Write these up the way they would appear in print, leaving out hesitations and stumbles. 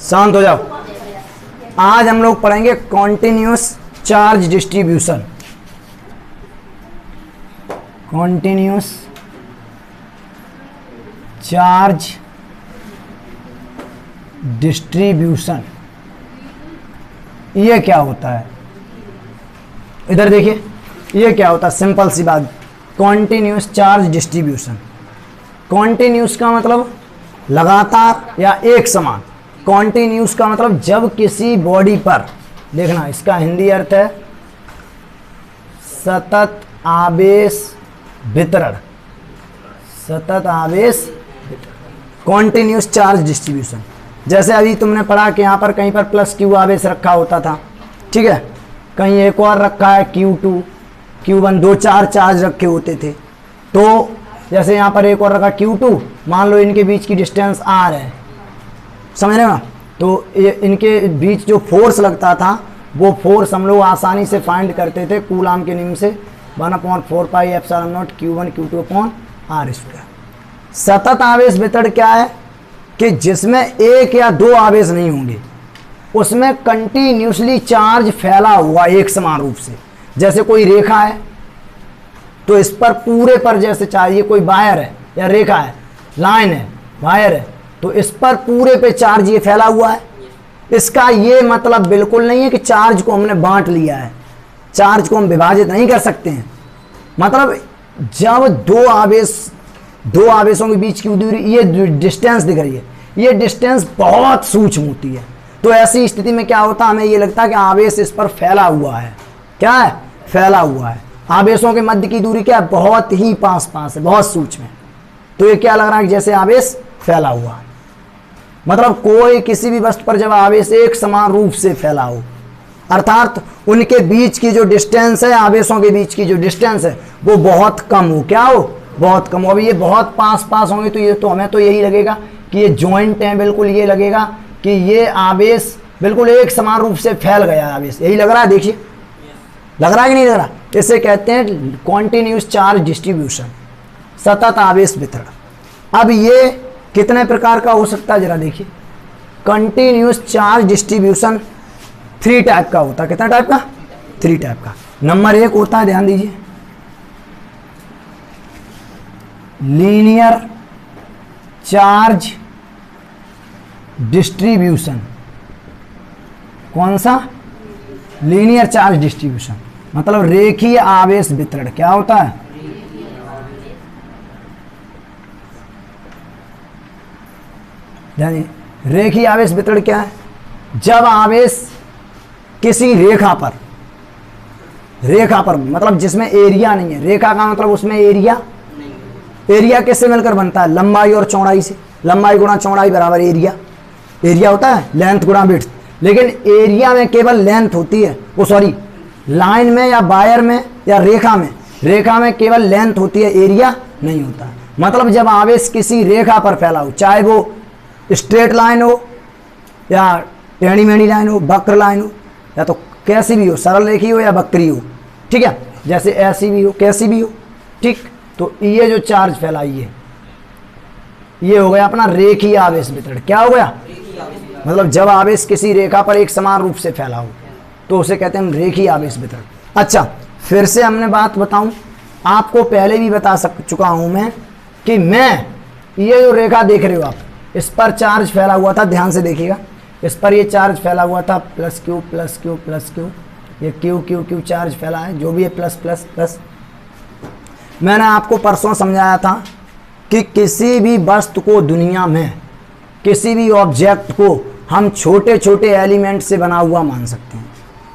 शांत हो जाओ। आज हम लोग पढ़ेंगे continuous charge distribution. Continuous charge distribution ये क्या होता है? इधर देखिए, ये क्या होता है? सिंपल सी बात, कॉन्टिन्यूस चार्ज डिस्ट्रीब्यूशन। कॉन्टिन्यूस का मतलब लगातार या एक समान। कॉन्टिन्यूस का मतलब जब किसी बॉडी पर, देखना इसका हिंदी अर्थ है सतत आवेश वितरण। सतत आवेश कॉन्टिन्यूस चार्ज डिस्ट्रीब्यूशन। जैसे अभी तुमने पढ़ा कि यहाँ पर कहीं पर प्लस क्यू आवेश रखा होता था, ठीक है, कहीं एक और रखा है Q2 Q1, दो चार चार्ज रखे होते थे। तो जैसे यहाँ पर एक और रखा Q2, मान लो इनके बीच की डिस्टेंस R है, समझ रहे हो ना? तो ये इनके बीच जो फोर्स लगता था वो फोर्स हम लोग आसानी से फाइंड करते थे कूलाम के नियम से, 1/4 pi epsilon not Q1 Q2/R²। सतत आवेश वितरण क्या है कि जिसमें एक या दो आवेश नहीं होंगे, उसमें कंटिन्यूसली चार्ज फैला हुआ एक समान रूप से। जैसे कोई रेखा है तो इस पर पूरे पर जैसे चाहिए, कोई वायर है या रेखा है, लाइन है, वायर है, तो इस पर पूरे पे चार्ज ये फैला हुआ है। इसका ये मतलब बिल्कुल नहीं है कि चार्ज को हमने बांट लिया है, चार्ज को हम विभाजित नहीं कर सकते हैं। मतलब जब दो आवेशों के बीच की दूरी, ये डिस्टेंस दिख रही है, ये डिस्टेंस बहुत सूक्ष्म होती है, तो ऐसी स्थिति में क्या होता है, हमें ये लगता है कि आवेश इस पर फैला हुआ है। क्या है? फैला हुआ है। आवेशों के मध्य की दूरी क्या है? बहुत ही पास है, बहुत सूक्ष्म है। तो ये क्या लग रहा है कि जैसे आवेश फैला हुआ है। मतलब कोई किसी भी वस्तु पर जब आवेश एक समान रूप से फैला हो, अर्थात उनके बीच की जो डिस्टेंस है, आवेशों के बीच की जो डिस्टेंस है वो बहुत कम हो। क्या हो? बहुत कम हो। अभी ये बहुत पास होंगे तो ये तो हमें तो यही लगेगा कि ये जॉइंट हैं, बिल्कुल ये लगेगा कि ये आवेश बिल्कुल एक समान रूप से फैल गया आवेश, यही लग रहा है। देखिए, लग रहा है कि नहीं लग रहा? इसे कहते हैं कॉन्टिन्यूस चार्ज डिस्ट्रीब्यूशन, सतत आवेश वितरण। अब ये कितने प्रकार का हो सकता है जरा देखिए। कंटिन्यूस चार्ज डिस्ट्रीब्यूशन 3 टाइप का होता है। कितना टाइप का? 3 टाइप का। नंबर 1 होता है, ध्यान दीजिए, लीनियर चार्ज डिस्ट्रीब्यूशन। कौन सा? लीनियर चार्ज डिस्ट्रीब्यूशन, मतलब रेखीय आवेश वितरण। क्या होता है? यानी रेखीय आवेश वितरण क्या है? जब आवेश किसी रेखा पर मतलब जिसमें एरिया नहीं है, रेखा का मतलब उसमें एरिया किससे मिलकर बनता है? लंबाई और चौड़ाई से। लंबाई गुणा चौड़ाई बराबर एरिया। एरिया होता है लेंथ गुणा विड्थ, लेकिन एरिया में केवल लेंथ होती है, वो सॉरी, लाइन में या वायर में या रेखा में केवल लेंथ होती है, एरिया नहीं होता। मतलब जब आवेश किसी रेखा पर फैला हो, चाहे वो स्ट्रेट लाइन हो या टेढ़ी मेढ़ी लाइन हो, वक्र लाइन हो, या तो कैसी भी हो, सरल रेखी हो या वक्री हो, ठीक है, जैसे ऐसी भी हो, कैसी भी हो, ठीक। तो ये जो चार्ज फैला, ये हो गया अपना रेखीय आवेश वितरण। क्या हो गया? मतलब जब आवेश किसी रेखा पर एक समान रूप से फैला हो तो उसे कहते हैं रेखीय आवेश वितरण। अच्छा, फिर से हमने बात बताऊं, आपको पहले भी बता चुका हूं मैं कि ये जो रेखा देख रहे हो आप, इस पर चार्ज फैला हुआ था, ध्यान से देखिएगा, इस पर ये चार्ज फैला हुआ था, प्लस क्यू, ये क्यू चार्ज फैला है, जो भी है प्लस। मैंने आपको परसों समझाया था कि किसी भी वस्तु को दुनिया में, किसी भी ऑब्जेक्ट को हम छोटे छोटे एलिमेंट से बना हुआ मान सकते हैं।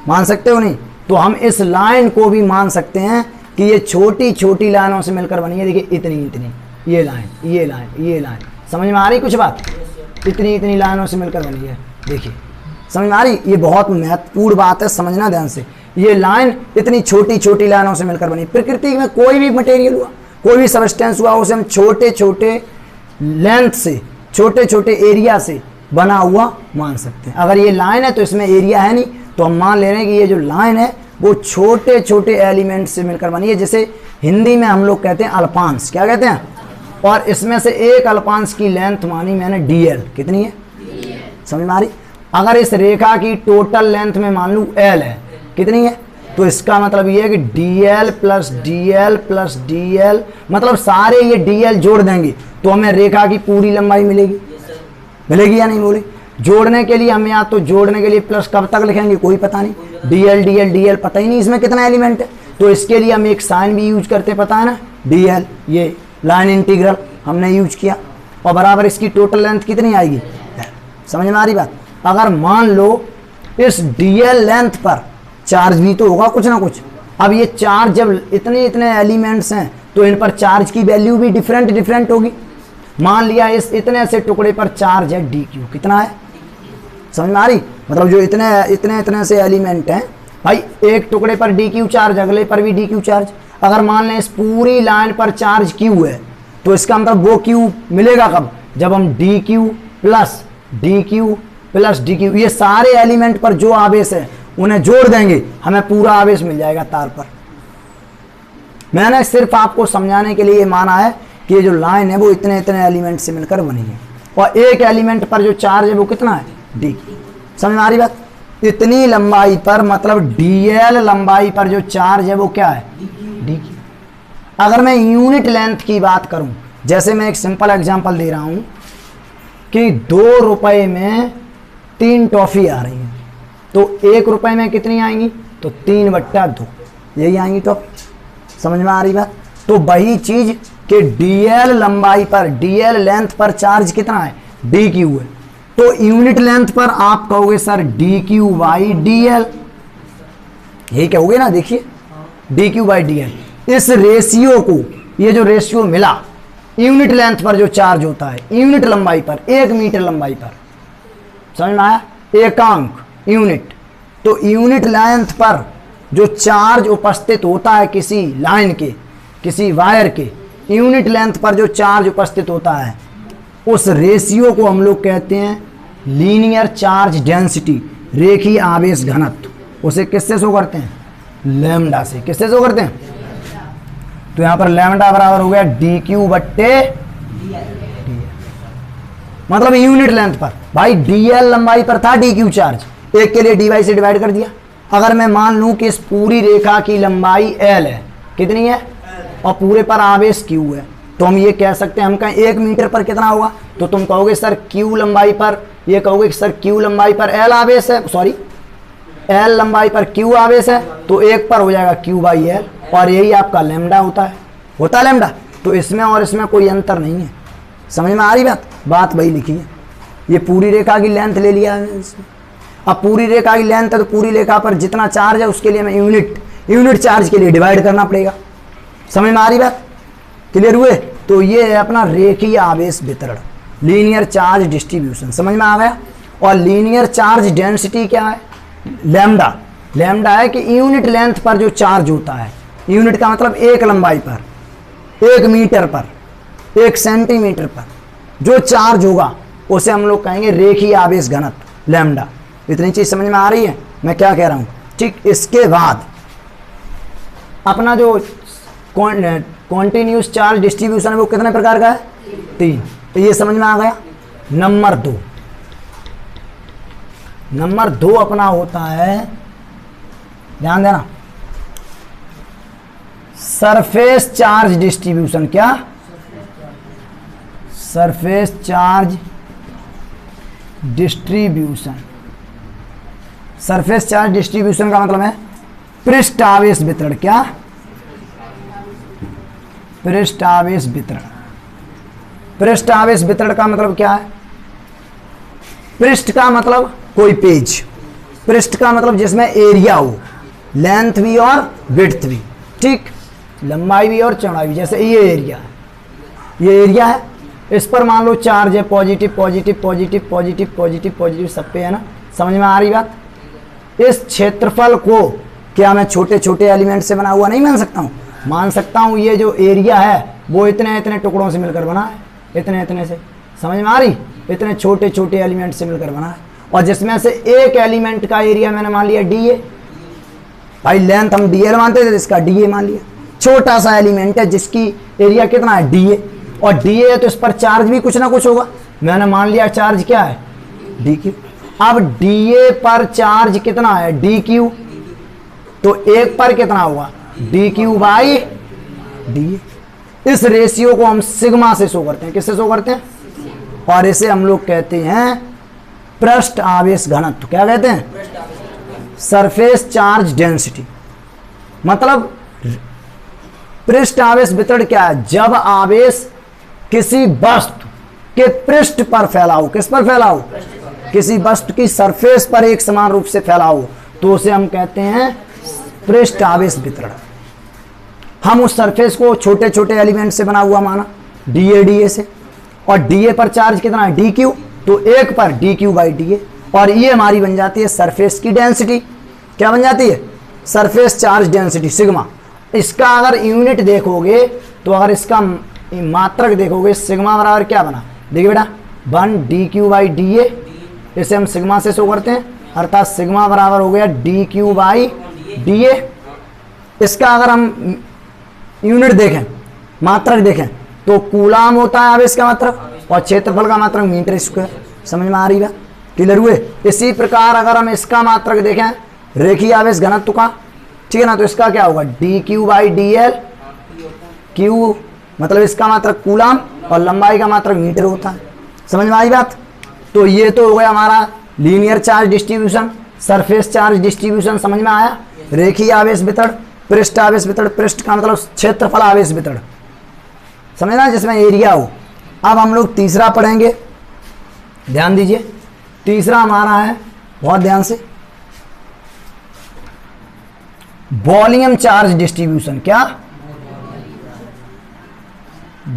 मान सकते हो नहीं? तो हम इस लाइन को भी मान सकते हैं कि ये छोटी छोटी लाइनों से मिलकर बनी है। देखिए, इतनी ये लाइन, समझ में आ रही कुछ बात? इतनी लाइनों से मिलकर बनी है। देखिए, समझ में आ रही? ये बहुत महत्वपूर्ण बात है, समझना ध्यान से। ये लाइन इतनी छोटी लाइनों से मिलकर बनी। प्रकृति में कोई भी मटेरियल हुआ, कोई भी सबस्टेंस हुआ, उसे हम छोटे छोटे लेंथ से, छोटे छोटे एरिया से बना हुआ मान सकते हैं। अगर ये लाइन है तो इसमें एरिया है नहीं, तो हम मान ले रहे हैं कि ये जो लाइन है वो छोटे छोटे एलिमेंट से मिलकर बनी है, जिसे हिंदी में हम लोग कहते हैं अल्पांश। क्या कहते हैं? और इसमें से एक अल्पांश की लेंथ मानी मैंने dl। कितनी है? समझ में आ रही? अगर इस रेखा की टोटल लेंथ में मान लूँ एल है, कितनी है, तो इसका मतलब ये है कि DL plus DL plus DL, मतलब सारे ये डीएल जोड़ देंगे तो हमें रेखा की पूरी लंबाई मिलेगी। मिलेगी या नहीं बोले? जोड़ने के लिए हम या तो जोड़ने के लिए प्लस कब तक लिखेंगे कोई पता नहीं, डीएल डीएल डीएल पता ही नहीं इसमें कितना एलिमेंट है, तो इसके लिए हम एक साइन भी यूज करते पता है ना, डीएल, ये लाइन इंटीग्रल हमने यूज किया, और बराबर इसकी टोटल लेंथ कितनी आएगी। समझ में आ रही बात? अगर मान लो इस डीएल लेंथ पर चार्ज भी तो होगा कुछ ना कुछ। अब ये चार्ज जब इतने इतने एलिमेंट्स हैं तो इन पर चार्ज की वैल्यू भी डिफरेंट डिफरेंट होगी। मान लिया इस इतने से टुकड़े पर चार्ज है डी क्यू, कितना है, समझ में आ रही? मतलब जो इतने इतने इतने से एलिमेंट हैं भाई, एक टुकड़े पर डी क्यू चार्ज, अगले पर भी डी क्यू चार्ज। अगर मान लें इस पूरी लाइन पर चार्ज क्यू है तो इसका मतलब वो क्यू मिलेगा कब, जब हम D Q plus D Q plus D Q, ये सारे एलिमेंट पर जो आवेश है उन्हें जोड़ देंगे, हमें पूरा आवेश मिल जाएगा तार पर। मैंने सिर्फ आपको समझाने के लिए माना है कि ये जो लाइन है वो इतने इतने एलिमेंट से मिलकर बनी है, और एक एलिमेंट पर जो चार्ज है वो कितना है, डी। समझ में आ रही बात? इतनी लंबाई पर मतलब डीएल लंबाई पर जो चार्ज है वो क्या है, डी। अगर मैं यूनिट लेंथ की बात करूं, जैसे मैं एक सिंपल एग्जांपल दे रहा हूं कि 2 रुपए में 3 टॉफी आ रही हैं, तो 1 रुपए में कितनी आएंगी, तो 3/2 यही आएंगी टॉफी। समझ में आ रही बात? तो वही चीज कि डीएल लंबाई पर, डीएल लेंथ पर चार्ज कितना है, डी क्यू है, तो यूनिट लेंथ पर आप कहोगे sir D Q by D L, यही कहोगे ना। देखिए D Q by D L, इस रेशियो को, ये जो रेशियो मिला यूनिट लेंथ पर जो चार्ज होता है यूनिट लंबाई पर, 1 मीटर लंबाई पर, समझ में आया, एकांक यूनिट, तो यूनिट लेंथ पर जो चार्ज उपस्थित होता है किसी लाइन के, किसी वायर के, यूनिट लेंथ पर जो चार्ज उपस्थित होता है उस रेशियो को हम लोग कहते हैं लीनियर चार्ज डेंसिटी, रेखीय आवेश घनत्व। उसे किससे शो करते हैं, लैम्डा से। किससे शो करते हैं, तो यहां पर लैम्डा बराबर हो गया डी क्यू बट्टे, मतलब यूनिट लेंथ पर। भाई डीएल लंबाई पर था डी क्यू चार्ज, एक के लिए डी वाई से डिवाइड कर दिया। अगर मैं मान लूं कि इस पूरी रेखा की लंबाई एल है, कितनी है, और पूरे पर आवेश क्यू है, तो हम ये कह सकते हैं, हम कहें 1 मीटर पर कितना होगा, तो तुम कहोगे सर क्यू लंबाई पर, ये कहोगे कि सर क्यू लंबाई पर एल आवेश है, सॉरी एल लंबाई पर क्यू आवेश है, तो 1 पर हो जाएगा क्यू बाई एल, और यही आपका लैम्डा होता है लैम्डा। तो इसमें और इसमें कोई अंतर नहीं है। समझ में आ रही बात? बात वही लिखी है। ये पूरी रेखा की लेंथ ले लिया है इसमें। अब पूरी रेखा की लेंथ है तो पूरी रेखा पर जितना चार्ज है उसके लिए हमें यूनिट चार्ज के लिए डिवाइड करना पड़ेगा। समझ में आ रही बात? क्लियर हुए? तो ये है अपना रेखीय आवेश वितरण, लीनियर चार्ज डिस्ट्रीब्यूशन। समझ में आ गया? और लीनियर चार्ज डेंसिटी क्या है, लैम्डा। लैम्डा है कि यूनिट लेंथ पर जो चार्ज होता है, यूनिट का मतलब 1 लंबाई पर, 1 मीटर पर, 1 सेंटीमीटर पर जो चार्ज होगा उसे हम लोग कहेंगे रेखीय आवेश घनत्व, लैम्डा। इतनी चीज समझ में आ रही है मैं क्या कह रहा हूं? ठीक, इसके बाद अपना जो कॉन्टिन्यूस चार्ज डिस्ट्रीब्यूशन है वो कितने प्रकार का है, 3। तो ये समझ में आ गया। नंबर 2 अपना होता है, ध्यान देना, सरफेस चार्ज डिस्ट्रीब्यूशन। क्या? Surface charge distribution. Surface charge distribution का मतलब है पृष्ठ आवेश वितरण। क्या? पृष्ठ आवेश वितरण। पृष्ठ आवेश वितरण का मतलब क्या है? पृष्ठ का मतलब कोई पेज, पृष्ठ का मतलब जिसमें एरिया हो, लेंथ भी और विड्थ भी, ठीक, लंबाई भी और चौड़ाई भी। जैसे ये एरिया है, ये एरिया है, इस पर मान लो चार्ज है positive positive positive positive positive positive, सब पे है ना। समझ में आ रही बात? इस क्षेत्रफल को क्या मैं छोटे छोटे एलिमेंट से बना हुआ नहीं मान सकता हूँ? मान सकता हूँ। ये जो एरिया है वो इतने इतने टुकड़ों से मिलकर बना है, इतने इतने से। समझ में आ रही? इतने छोटे छोटे एलिमेंट से मिलकर बना है, और जिसमें से एक एलिमेंट का एरिया मैंने मान लिया डी ए। भाई लेंथ हम डी एल मानते थे, इसका डी ए मान लिया। छोटा सा एलिमेंट है जिसकी एरिया कितना है, डी ए, और डी ए है तो इस पर चार्ज भी कुछ ना कुछ होगा। मैंने मान लिया चार्ज क्या है, डी क्यू। अब डीए पर चार्ज कितना है, डी क्यू, तो एक पर कितना हुआ, डी क्यू बाई डी। इस रेशियो को हम सिग्मा से शो करते हैं, किससे शो करते हैं, और इसे हम लोग कहते हैं पृष्ठ आवेश घनत्व। क्या कहते हैं, सरफेस चार्ज डेंसिटी। मतलब पृष्ठ आवेश वितरण क्या है, जब आवेश किसी वस्तु के पृष्ठ पर फैला हो, किस पर फैला हो, किसी वस्तु की सरफेस पर एक समान रूप से फैला हो, तो उसे हम कहते हैं पृष्ठ आवेश वितरण। हम उस सरफेस को छोटे छोटे एलिमेंट से बना हुआ माना, डीए से, और डीए पर चार्ज कितना है, डी क्यू, तो एक पर डी क्यू बाई डीए, और ये हमारी बन जाती है सरफेस की डेंसिटी। क्या बन जाती है, सरफेस चार्ज डेंसिटी सिग्मा। इसका अगर यूनिट देखोगे, तो अगर इसका मात्रक देखोगे, सिग्मा बराबर क्या बना, देखिए बेटा 1 D Q by D A, इसे हम सिग्मा से शो करते हैं, अर्थात सिग्मा बराबर हो गया D Q by D A. इसका अगर हम यूनिट देखें, मात्रक देखें, तो कूलाम होता है आवेश का मात्रक, और क्षेत्रफल का मात्रक मीटर स्क्वायर। समझ में आ रही है, क्लियर हुए। इसी प्रकार अगर हम इसका मात्रक देखें रेखीय आवेश घनत्व का, ठीक है ना, तो इसका क्या होगा, D Q by D L, Q मतलब इसका मात्रक कूलाम और लंबाई का मात्रक मीटर होता है। समझ में आई बात। तो ये तो हो गया हमारा linear charge distribution, surface charge distribution, समझ में आया। रेखीय आवेश वितरण, पृष्ठ आवेश वितरण, पृष्ठ का मतलब क्षेत्रफल आवेश वितरण, समझना, जिसमें एरिया हो। अब हम लोग तीसरा पढ़ेंगे, ध्यान दीजिए। तीसरा हमारा है, बहुत ध्यान से, वॉल्यूम चार्ज डिस्ट्रीब्यूशन। क्या,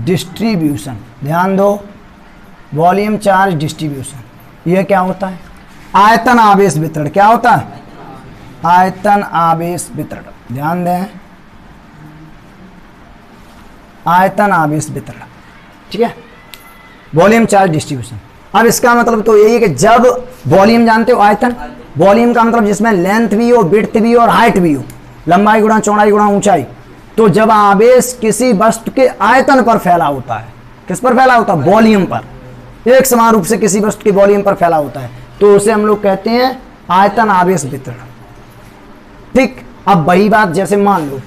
डिस्ट्रीब्यूशन, ध्यान दो, वॉल्यूम चार्ज डिस्ट्रीब्यूशन। यह क्या होता है, आयतन आवेश वितरण। क्या होता है, आयतन आवेश वितरण, ध्यान दें, आयतन आवेश वितरण, ठीक है, वॉल्यूम चार्ज डिस्ट्रीब्यूशन। अब इसका मतलब तो यही है कि जब वॉल्यूम जानते हो, आयतन, वॉल्यूम का मतलब जिसमें लेंथ भी हो, विड्थ भी हो और हाइट भी हो, लंबाई गुणा चौड़ाई गुणा ऊंचाई। तो जब आवेश किसी वस्तु के आयतन पर फैला होता है, किस पर फैला होता है, वॉल्यूम पर, एक समान रूप से किसी वस्तु के वॉल्यूम पर फैला होता है, तो उसे हम लोग कहते हैं आयतन आवेश वितरण। ठीक, अब वही बात, जैसे मान लो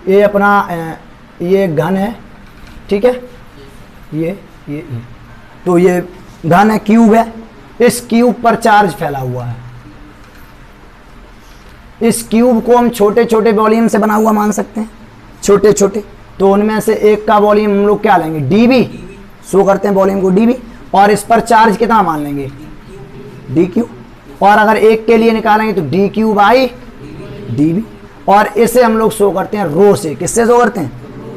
ये अपना ये घन है, ठीक है, ये तो ये घन है, क्यूब है, इस क्यूब पर चार्ज फैला हुआ है। इस क्यूब को हम छोटे छोटे वॉल्यूम से बना हुआ मान सकते हैं, छोटे छोटे। तो उनमें से एक का वॉल्यूम हम लोग क्या लेंगे, डीबी, शो करते हैं वॉल्यूम को डीबी, और इस पर चार्ज कितना मान लेंगे, डी क्यू। और अगर एक के लिए निकालेंगे तो डी क्यू बाई डीबी, और इसे हम लोग शो करते हैं रो से। किससे शो करते हैं,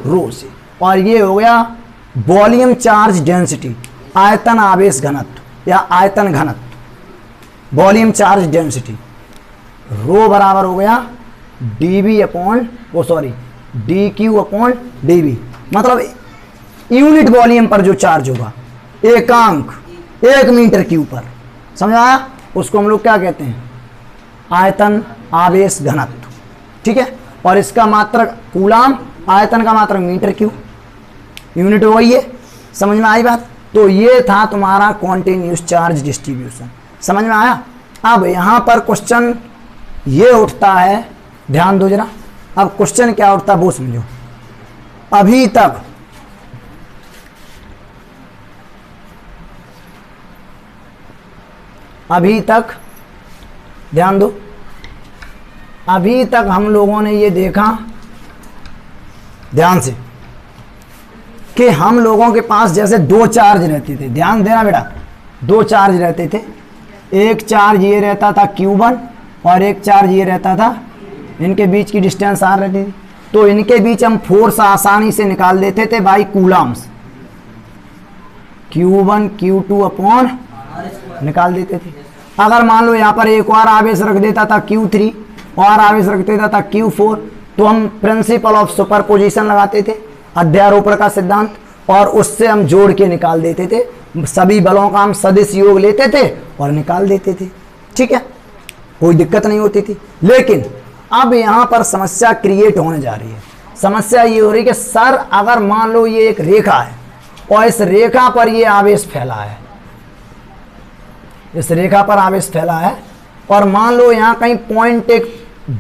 रो से। और ये हो गया वॉल्यूम चार्ज डेंसिटी, आयतन आवेश घनत्व या आयतन घनत्व, वॉल्यूम चार्ज डेंसिटी। रो बराबर हो गया डीबी अपॉन, वो sorry, D Q upon dB. मतलब यूनिट वॉल्यूम पर जो चार्ज होगा, एकांक 1 मीटर क्यूब पर, समझ आया, उसको हम लोग क्या कहते हैं, आयतन आवेश घनत्व, ठीक है। और इसका मात्रक कूलाम, आयतन का मात्रक मीटर क्यूब, यूनिट हो गई है। समझ में आई बात। तो ये था तुम्हारा कॉन्टिन्यूस चार्ज डिस्ट्रीब्यूशन, समझ में आया। अब यहाँ पर क्वेश्चन ये उठता है, ध्यान दो जरा। अब क्वेश्चन क्या उठता है वो समझो। अभी तक ध्यान दो, अभी तक हम लोगों ने ये देखा ध्यान से कि हम लोगों के पास जैसे 2 चार्ज रहते थे, ध्यान देना बेटा, 2 चार्ज रहते थे। एक चार्ज ये रहता था Q1 और एक चार्ज ये रहता था, इनके बीच की डिस्टेंस R रहती थी। तो इनके बीच हम फोर्स आसानी से निकाल देते थे by coulombs, Q1 Q2 upon निकाल देते थे। अगर मान लो यहाँ पर एक और आवेश रख देता था Q3 और आवेश रख देता था Q4, तो हम प्रिंसिपल ऑफ सुपरपोजिशन लगाते थे, अध्यारोपण का सिद्धांत, और उससे हम जोड़ के निकाल देते थे। सभी बलों का हम सदिश योग लेते थे और निकाल देते थे, ठीक है, कोई दिक्कत नहीं होती थी। लेकिन अब यहाँ पर समस्या क्रिएट होने जा रही है। समस्या ये हो रही है कि सर अगर मान लो ये एक रेखा है और इस रेखा पर ये आवेश फैला है, इस रेखा पर आवेश फैला है और मान लो यहाँ कहीं पॉइंट एक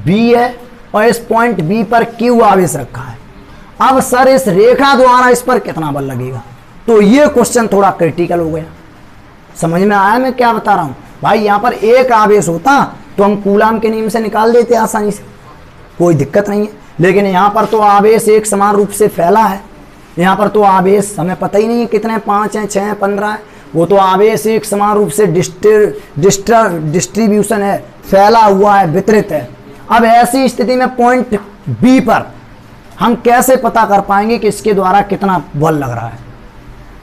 बी है और इस पॉइंट बी पर क्यू आवेश रखा है। अब सर इस रेखा द्वारा इस पर कितना बल लगेगा? तो ये क्वेश्चन थोड़ा क्रिटिकल हो गया। समझ में आया मैं क्या बता रहा हूं? भाई यहाँ पर एक आवेश होता तो हम कूलाम के नियम से निकाल देते आसानी से, कोई दिक्कत नहीं है। लेकिन यहाँ पर तो आवेश एक समान रूप से फैला है। यहाँ पर तो आवेश हमें पता ही नहीं है कितने, 5 हैं, 6 हैं, 15 है। वो तो आवेश एक समान रूप से डिस्ट्रीब्यूशन है, फैला हुआ है, वितरित है। अब ऐसी स्थिति में पॉइंट बी पर हम कैसे पता कर पाएंगे कि इसके द्वारा कितना बल लग रहा है?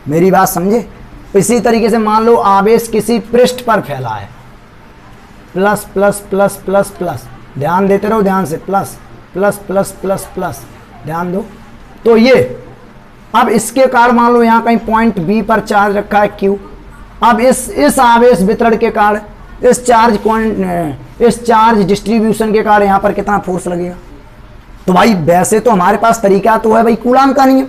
मेरी बात समझे? इसी तरीके से मान लो आवेश किसी पृष्ठ पर फैला है, plus plus plus plus plus, ध्यान देते रहो ध्यान से, plus plus plus plus plus, ध्यान दो। तो ये अब इसके कारण मान लो यहाँ कहीं पॉइंट बी पर चार्ज रखा है क्यू। अब इस आवेश वितरण के कारण, इस चार्ज डिस्ट्रीब्यूशन के कारण यहाँ पर कितना फोर्स लगेगा? तो भाई वैसे तो हमारे पास तरीका तो है भाई कूलाम का नियम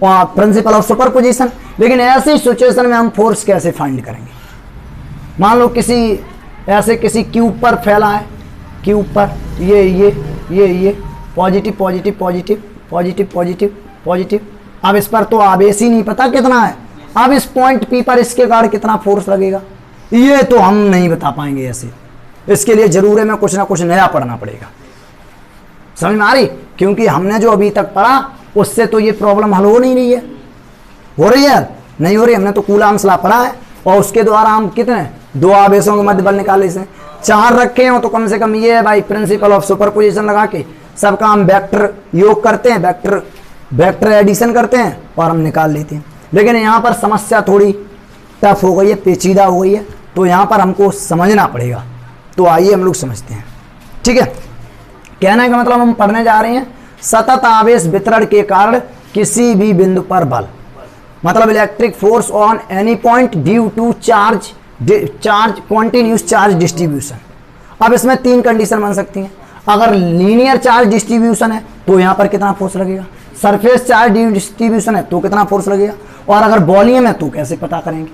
और प्रिंसिपल ऑफ सुपरपोजिशन, लेकिन ऐसी सिचुएशन में हम फोर्स कैसे फाइंड करेंगे? मान लो किसी क्यूब पर फैला है, क्यूब पर ये positive positive positive positive positive positive. अब इस पर तो आवेश ही नहीं पता कितना है। अब इस पॉइंट पी पर इसके कारण कितना फोर्स लगेगा ये तो हम नहीं बता पाएंगे ऐसे। इसके लिए जरूर है मैं कुछ ना कुछ नया पढ़ना पड़ेगा। समझ में आ रही? क्योंकि हमने जो अभी तक पढ़ा उससे तो ये प्रॉब्लम हल हो नहीं रही है। हो रही है? नहीं हो रही। हमने तो कूलाम्स लॉ पढ़ा है और उसके द्वारा हम कितने, 2 आवेशों के मध्य बल निकाले से 4 रखे हो तो कम से कम ये है भाई प्रिंसिपल ऑफ सुपरपोजिशन लगा के सबका हम वेक्टर योग करते हैं, वेक्टर एडिशन करते हैं और हम निकाल लेते हैं। लेकिन यहाँ पर समस्या थोड़ी टफ हो गई है, पेचीदा हो गई है, तो यहाँ पर हमको समझना पड़ेगा। तो आइए हम लोग समझते हैं। ठीक है, कहने का मतलब हम पढ़ने जा रहे हैं सतत आवेश वितरण के कारण किसी भी बिंदु पर बल, मतलब electric force on any point due to charge continuous charge distribution. अब इसमें 3 कंडीशन बन सकती हैं। अगर लीनियर चार्ज डिस्ट्रीब्यूशन है तो यहाँ पर कितना फोर्स लगेगा, सरफेस चार्ज डिस्ट्रीब्यूशन है तो कितना फोर्स लगेगा, और अगर वॉल्यूम है तो कैसे पता करेंगे?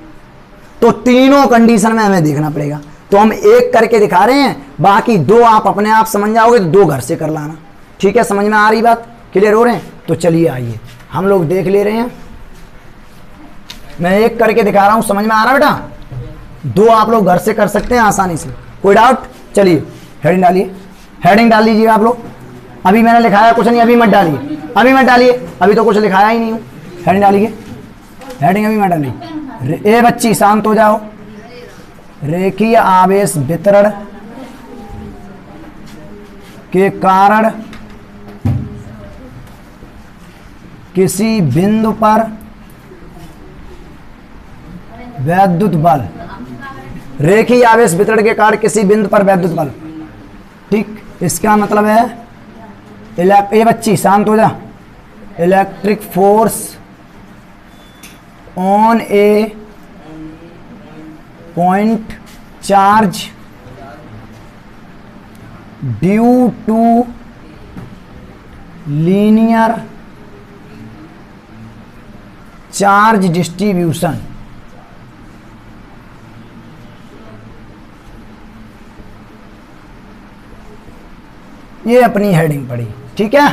तो तीनों कंडीशन में हमें देखना पड़ेगा। तो हम एक करके दिखा रहे हैं, बाकी 2 आप अपने आप समझ जाओगे तो 2 घर से कर लाना। ठीक है, समझ में आ रही बात? क्लियर हो रहे हैं? तो चलिए आइए हम लोग देख ले रहे हैं। मैं एक करके दिखा रहा हूं, समझ में आ रहा है बेटा? 2 आप लोग घर से कर सकते हैं आसानी से, कोई डाउट? चलिए हेडिंग डालिए, हेडिंग डाल लीजिए आप लोग। अभी मैंने लिखाया कुछ नहीं, अभी मत डालिए, अभी मत डालिए, अभी तो कुछ लिखाया ही नहीं हूँ। हेडिंग डालिए, हेडिंग अभी मत डालिए। ए बच्ची शांत हो जाओ। रेखीय आवेश वितरण के कारण किसी बिंदु पर वैद्युत बल, रेखीय आवेश वितरण के कारण किसी बिंदु पर वैद्युत बल। ठीक, इसका मतलब है ये बच्ची शांत हो जा। Electric force on a point charge due to linear charge distribution. ये अपनी हेडिंग पड़ी। ठीक है,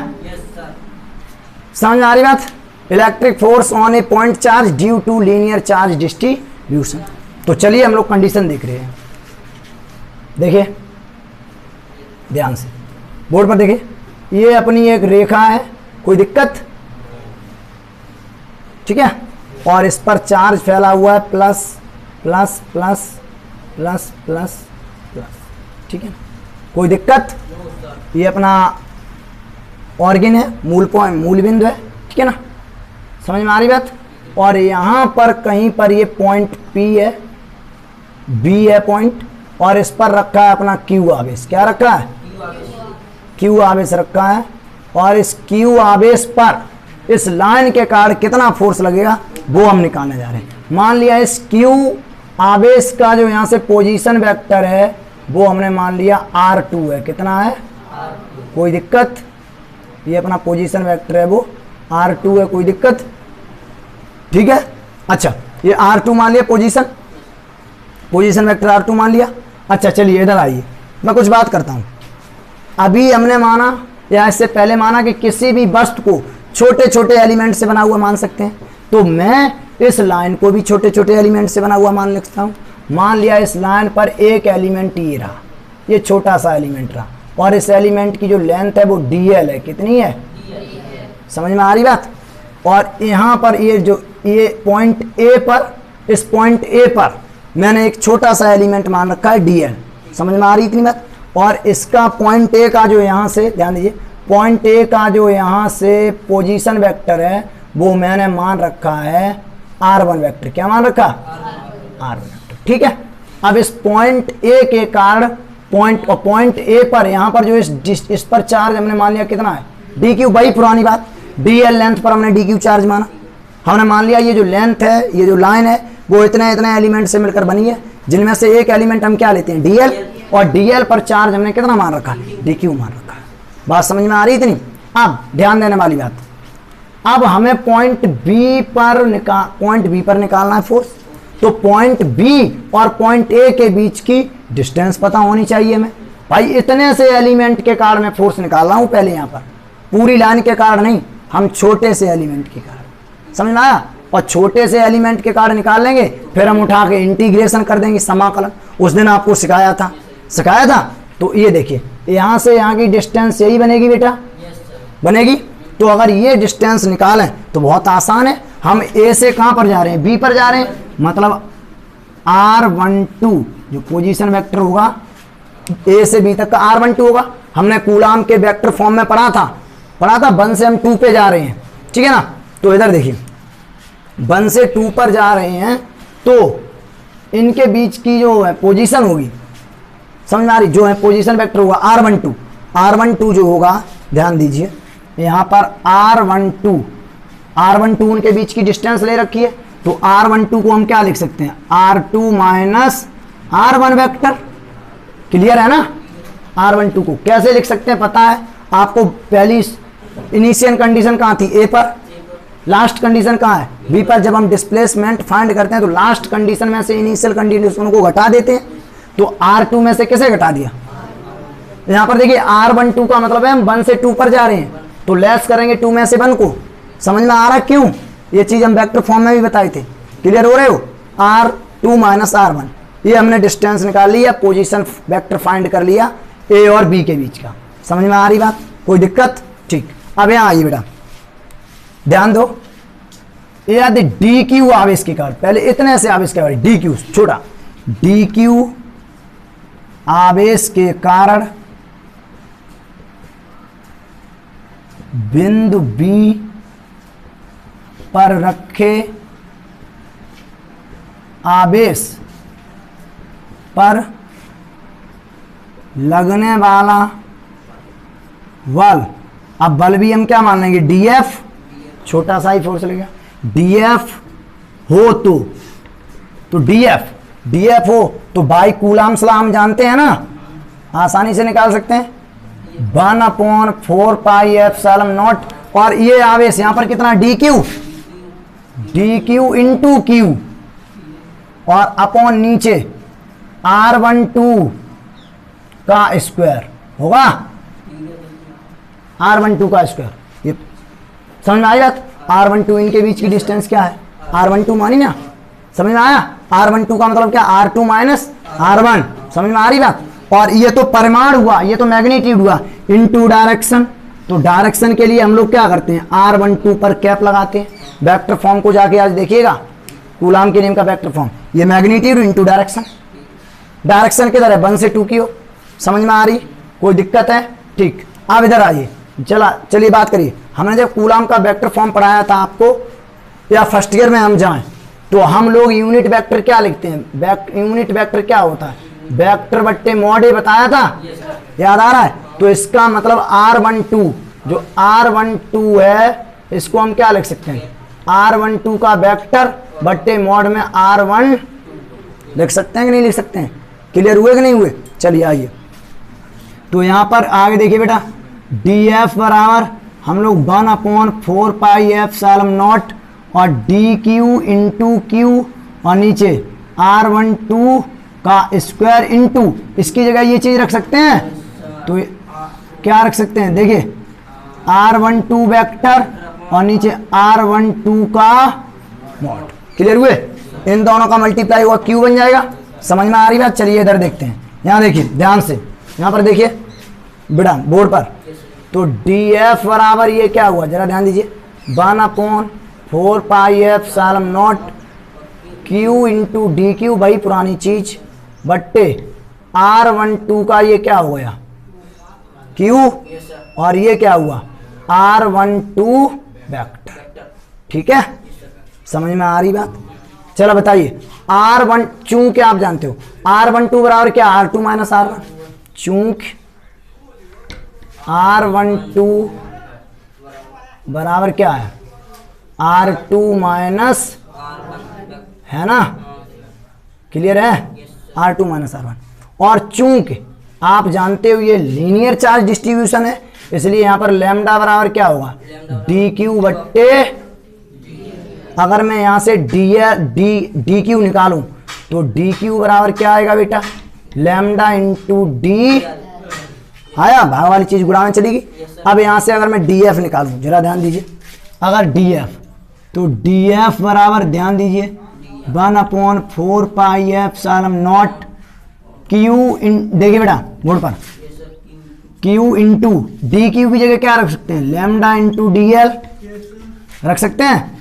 समझ आ रही बात? Electric force on a point charge due to linear charge distribution. तो चलिए हम लोग कंडीशन देख रहे हैं। देखिए ध्यान से, बोर्ड पर देखिए, ये अपनी एक रेखा है, कोई दिक्कत? ठीक है, और इस पर चार्ज फैला हुआ है plus plus plus plus plus plus. ठीक है, कोई दिक्कत? ये अपना ऑर्गन है, मूल बिंदु है। ठीक है ना, समझ में आ रही बात? और यहाँ पर कहीं पर ये पॉइंट पी है, बी है पॉइंट, और इस पर रखा है अपना क्यू आवेश। क्या रखा है? क्यू आवेश रखा है। और इस क्यू आवेश पर इस लाइन के कारण कितना फोर्स लगेगा वो हम निकालने जा रहे हैं। मान लिया इस क्यू आवेश का जो यहाँ से पोजीशन वेक्टर है वो हमने मान लिया R2 है। कितना है? कोई दिक्कत? ये अपना पोजीशन वेक्टर है वो R2 है, कोई दिक्कत? ठीक है, अच्छा ये R2 मान लिया पोजीशन वेक्टर R2 मान लिया। अच्छा चलिए इधर आइए, मैं कुछ बात करता हूँ। अभी हमने माना या इससे पहले माना कि किसी भी वस्तु को छोटे छोटे एलिमेंट से बना हुआ मान सकते हैं, तो मैं इस लाइन को भी छोटे छोटे एलिमेंट से बना हुआ मान सकता हूँ। मान लिया इस लाइन पर एक एलिमेंट ये रहा, ये छोटा सा एलिमेंट रहा, और इस एलिमेंट की जो लेंथ है वो dl है। कितनी है? समझ में आ रही बात? और यहाँ पर ये पॉइंट A पर, इस पॉइंट A पर मैंने एक छोटा सा एलिमेंट मान रखा है dl। समझ में आ रही इतनी बात? और इसका पॉइंट A का जो यहाँ से, ध्यान दीजिए, पॉइंट A का जो यहाँ से पोजीशन वेक्टर है वो मैंने मान रखा है R1 वेक्टर। क्या मान रखा? R1 vector. ठीक है। अब इस पॉइंट A के कारण पॉइंट A पर यहाँ पर जो इस पर चार्ज हमने मान लिया कितना है? dq। वही पुरानी बात, dl लेंथ पर हमने dq चार्ज माना। हमने मान लिया ये जो लेंथ है, ये जो लाइन है वो इतने एलिमेंट से मिलकर बनी है, जिनमें से एक एलिमेंट हम क्या लेते हैं? dl। और dl पर चार्ज हमने कितना मान रखा है? dq मान रखा है। बात समझ में आ रही इतनी? अब ध्यान देने वाली बात, अब हमें पॉइंट B पर निकालना है फोर्स। तो पॉइंट B और पॉइंट A के बीच की डिस्टेंस पता होनी चाहिए हमें। भाई इतने से एलिमेंट के कारण मैं फोर्स निकाल रहा हूं पहले, यहाँ पर पूरी लाइन के कारण नहीं, हम छोटे से एलिमेंट के कारण। समझ में आया? और छोटे से एलिमेंट के कारण निकाल लेंगे, फिर हम उठा के इंटीग्रेशन कर देंगे, समाकलन। उस दिन आपको सिखाया था। तो ये देखिए, यहाँ से यहाँ की डिस्टेंस यही बनेगी बेटा, बनेगी। तो अगर ये डिस्टेंस निकालें तो बहुत आसान है। हम A से कहाँ पर जा रहे हैं? B पर जा रहे हैं, मतलब R12 जो पोजीशन वेक्टर होगा A से B तक का R12 होगा। हमने कूलाम के वेक्टर फॉर्म में पढ़ा था 1 से हम 2 पे जा रहे हैं, ठीक है ना। तो इधर देखिए, 1 से 2 पर जा रहे हैं, तो इनके बीच की जो है पोजीशन होगी, समझ में आ रही, जो है पोजीशन वेक्टर होगा R12 जो होगा, ध्यान दीजिए यहाँ पर R12 उनके बीच की डिस्टेंस ले रखी है। तो R12 को हम क्या लिख सकते हैं? R2 minus R1 vector. Clear है ना? R12 को कैसे लिख सकते हैं पता है आपको? पहली इनिशियल कंडीशन कहाँ थी? A पर। लास्ट कंडीशन कहाँ है? B पर। जब हम डिस्प्लेसमेंट फाइंड करते हैं तो लास्ट कंडीशन में से इनिशियल कंडीशन को घटा देते हैं। तो R2 में से किसे घटा दिया? यहाँ पर देखिए, R12 का मतलब है हम 1 से 2 पर जा रहे हैं, तो लेस करेंगे 2 में से 1 को। समझ में आ रहा है क्यों? ये चीज हम वेक्टर फॉर्म में भी बताए थे। क्लियर हो रहे हो? R2 माइनस R1, ये हमने डिस्टेंस निकाल लिया, पोजीशन वेक्टर फाइंड कर लिया A और B के बीच का। समझ में आ रही बात? कोई दिक्कत? ठीक। अब यहाँ आइए बेटा, ध्यान दो। यदि dq आवेश के कारण, पहले इतने से आवेश के कारण dq छोटा, dq आवेश के कारण बिंदु B पर रखे आवेश पर लगने वाला बल, अब बल भी हम क्या मान लेंगे? dF, छोटा सा ही फोर्स लगेगा। dF हो तो dF हो तो बाई कूलाम्स लॉ हम जानते हैं ना, आसानी से निकाल सकते हैं, 1/4 पाई एप्सिलॉन नॉट। और ये आवेश यहां पर कितना? dq इंटू Q, और अपॉन नीचे R12 का स्क्वायर होगा, R12 का स्क्वायर। ये समझ में आएगा? R12 इनके बीच की डिस्टेंस क्या है? R12 मानी ना? समझ में आया? R12 का मतलब क्या? R2 minus R1। समझ में आ रही बात? और ये तो परिमाण हुआ, ये तो मैग्नीट्यूड हुआ, इनटू डायरेक्शन। तो डायरेक्शन के लिए हम लोग क्या करते हैं? R12 पर कैप लगाते हैं। वेक्टर फॉर्म को जाके आज देखिएगा, कूलाम के नियम का वेक्टर फॉर्म, ये मैग्नीट्यूड इनटू डायरेक्शन। डायरेक्शन किधर है? 1 से 2 की हो। समझ में आ रही? कोई दिक्कत है? ठीक। अब इधर आइए, चलिए बात करिए। हमने जब कूलाम का वेक्टर फॉर्म पढ़ाया था आपको, या फर्स्ट ईयर में हम जाएं, तो हम लोग यूनिट वेक्टर क्या लिखते हैं? यूनिट वेक्टर क्या होता है? वेक्टर बट्टे मॉड बताया था, याद आ रहा है? तो इसका मतलब R12, जो R12 है, इसको हम क्या लिख सकते हैं? R12 का वेक्टर बट्टे मॉड में R1 लिख सकते हैं कि नहीं लिख सकते हैं? क्लियर हुए कि नहीं हुए? चलिए आइए, तो यहाँ पर आगे देखिए बेटा, dF बराबर हम लोग 1/4 पाई एप्सिलॉन नॉट और dq इंटू Q, और नीचे R12 का स्क्वायर इनटू, इसकी जगह ये चीज रख सकते हैं, तो क्या रख सकते हैं, देखिए r12 वेक्टर और नीचे r12 का मॉड। क्लियर हुए? इन दोनों का मल्टीप्लाई हुआ क्यू बन जाएगा। समझ में आ रही बात? चलिए इधर देखते हैं। यहाँ देखिए ध्यान से, यहाँ पर देखिए बेटा बोर्ड पर, तो डी एफ बराबर ये क्या हुआ, जरा ध्यान दीजिए, 1/4 pi epsilon naught q into d q, भाई पुरानी चीज, बट्टे r12 का ये क्या हो गया क्यू, और ये क्या हुआ r12 वेक्टर। ठीक है, समझ में आ रही बात? चलो बताइए r1, चूंकि आप जानते हो r12 बराबर क्या, r2 माइनस r1, चूंकि r12 बराबर क्या है, r2 माइनस, है ना? क्लियर है? r2 माइनस r1, और चूंकि आप जानते हो ये लीनियर चार्ज डिस्ट्रीब्यूशन है, इसलिए यहां पर लैम्डा बराबर क्या होगा, डी क्यू बट्टे, अगर मैं यहां से डी क्यू निकालूं तो डी क्यू बराबर क्या आएगा बेटा, लैम्डा इंटू डी, आया भाग वाली चीज गुणा में चलेगी। अब यहां से अगर मैं डी एफ निकालूं, जरा ध्यान दीजिए, अगर डी एफ, तो डी एफ बराबर ध्यान दीजिए 1/4 pi epsilon naught Q in, देखिए बेटा बोर्ड पर, क्यू इंटू डी क्यू की जगह क्या रख सकते हैं, लैम्डा इंटू डी एल रख सकते हैं,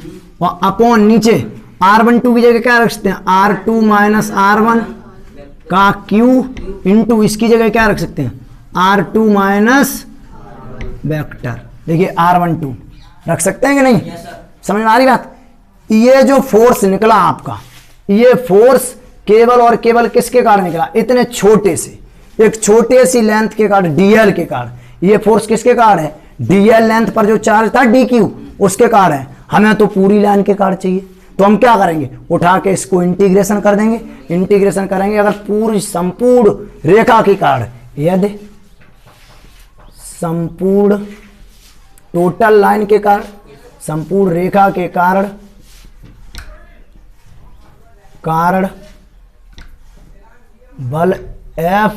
और अपॉन नीचे r12 की जगह क्या रख सकते हैं, r2 माइनस r1 का क्यू इंटू इसकी जगह क्या रख सकते हैं, r2 माइनस वेक्टर, देखिए r12 रख सकते हैं कि नहीं? समझ में आ रही बात? ये जो फोर्स निकला आपका, ये फोर्स केवल और केवल किसके कारण निकला, इतने छोटे से, एक छोटे सी लेंथ के कारण, डीएल के कारण। ये फोर्स किसके कारण है, डीएल लेंथ पर जो चार्ज था डी क्यू, उसके कारण है। हमें तो पूरी लाइन के कारण चाहिए, तो हम क्या करेंगे, उठा के इसको इंटीग्रेशन कर देंगे, इंटीग्रेशन करेंगे अगर पूरी संपूर्ण रेखा के कारण, यदि संपूर्ण टोटल लाइन के कारण, संपूर्ण रेखा के कारण बल F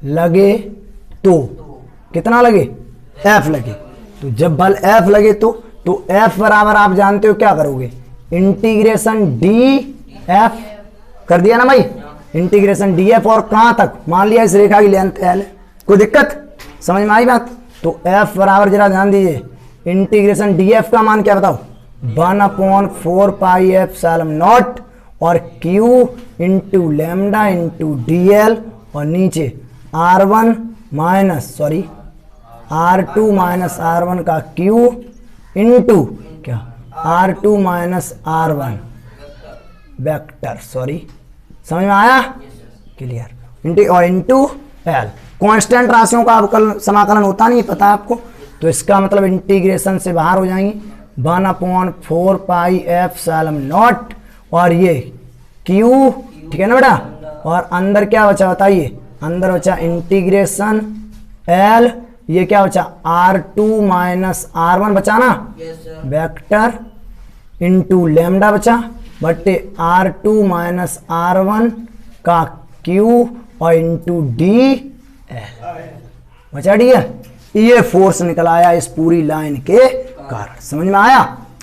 लगे तो, कितना लगे, F लगे, तो जब बल F लगे तो F बराबर आप जानते हो क्या करोगे, इंटीग्रेशन डी एफ कर दिया ना भाई, इंटीग्रेशन डी एफ, और कहां तक, मान लिया इस रेखा की लेंथ L है, कोई दिक्कत? समझ में आई बात? तो F बराबर जरा ध्यान दीजिए, इंटीग्रेशन डी एफ का मान क्या बताओ, 1/4 पाई एफ सालम नॉट, और Q into lambda into D L, और नीचे R1 minus, sorry R2 minus R1 का Q इंटू क्या, R2 minus R1 vector, sorry समझ में आया? क्लियर? और इंटू L, कांस्टेंट राशियों का अवकलन समाकलन होता नहीं, पता है आपको, तो इसका मतलब इंटीग्रेशन से बाहर हो जाएंगे, 1/4 पाई एफ सालम नॉट, और ये Q, ठीक है ना बेटा, और अंदर क्या बचा बताइए, अंदर बचा इंटीग्रेशन L, ये क्या बचा R2 माइनस R1 बचा ना, वेक्टर इंटू लैम्डा बचा, बट्टे R2 माइनस R1 का Q और इंटू डी एल बचा, डी एल। ये फोर्स निकल आया इस पूरी लाइन के कारण। समझ में आया?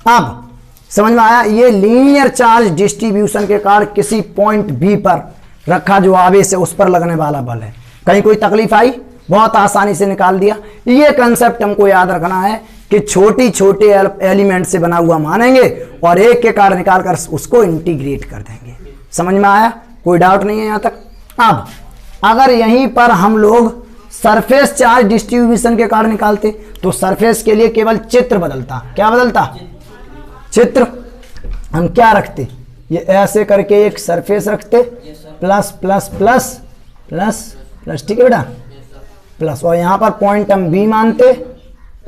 अब समझ में आया, ये लीनियर चार्ज डिस्ट्रीब्यूशन के कारण किसी पॉइंट बी पर रखा जो आवेश है उस पर लगने वाला बल है। कहीं कोई तकलीफ आई, बहुत आसानी से निकाल दिया। ये कंसेप्ट हमको याद रखना है कि छोटी छोटे एलिमेंट से बना हुआ मानेंगे और एक के कारण निकाल कर उसको इंटीग्रेट कर देंगे। समझ में आया? कोई डाउट नहीं है यहां तक? अब अगर यहीं पर हम लोग सरफेस चार्ज डिस्ट्रीब्यूशन के कारण निकालते तो सरफेस के लिए केवल चित्र बदलता। क्या बदलता? चित्र। हम क्या रखते, ये ऐसे करके एक सरफेस रखते, plus plus plus plus plus, ठीक है बेटा, प्लस, और यहां पर पॉइंट हम बी मानते,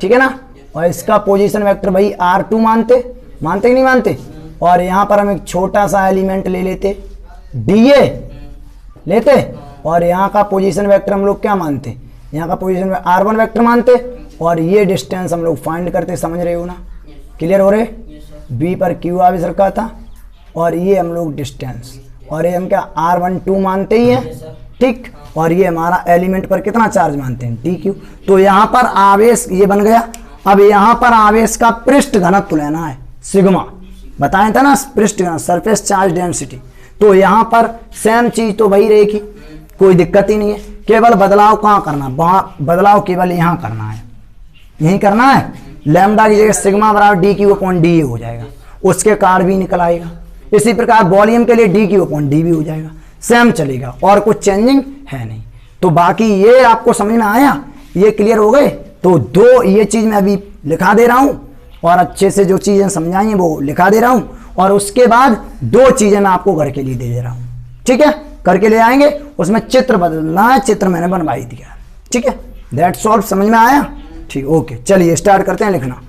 ठीक है ना, और इसका पोजीशन वेक्टर भाई R2 मानते कि नहीं मानते, और यहां पर हम एक छोटा सा एलिमेंट ले लेते, DA लेते, और यहाँ का पोजीशन वेक्टर हम लोग क्या मानते, यहाँ का पोजीशन R1 वेक्टर मानते, और ये डिस्टेंस हम लोग फाइंड करते। समझ रहे हो ना? क्लियर हो रहे? बी पर Q आवेश रखा था और ये हम लोग डिस्टेंस, और ये हम क्या R12 मानते ही हैं, ठीक। और ये हमारा एलिमेंट पर कितना चार्ज मानते हैं, dq। तो यहाँ पर आवेश ये बन गया। अब यहाँ पर आवेश का पृष्ठ घनत्व लेना है, सिग्मा बताए था ना, पृष्ठ घनत्व सरफेस चार्ज डेंसिटी। तो यहाँ पर सेम चीज तो वही रहेगी, कोई दिक्कत ही नहीं है। केवल बदलाव कहाँ करना, बदलाव केवल यहाँ करना है, यही करना है। लैम्डा की जगह सिग्मा बराबर dq/dA हो जाएगा, उसके कारण भी निकल आएगा। इसी प्रकार वॉल्यूम के लिए dq/dV हो जाएगा, सेम चलेगा और कुछ चेंजिंग है नहीं। तो बाकी ये आपको समझ में आया, ये क्लियर हो गए। तो दो ये चीज मैं अभी लिखा दे रहा हूं और अच्छे से जो चीजें समझाई हैं वो लिखा दे रहा हूं, और उसके बाद दो चीजें मैं आपको घर के लिए दे दे रहा हूं, ठीक है। करके ले आएंगे, उसमें चित्र बदलना है, चित्र मैंने बनवाई दिया, ठीक है। दैट्स ऑल, समझ में आया, ठीक। ओके, चलिए स्टार्ट करते हैं लिखना।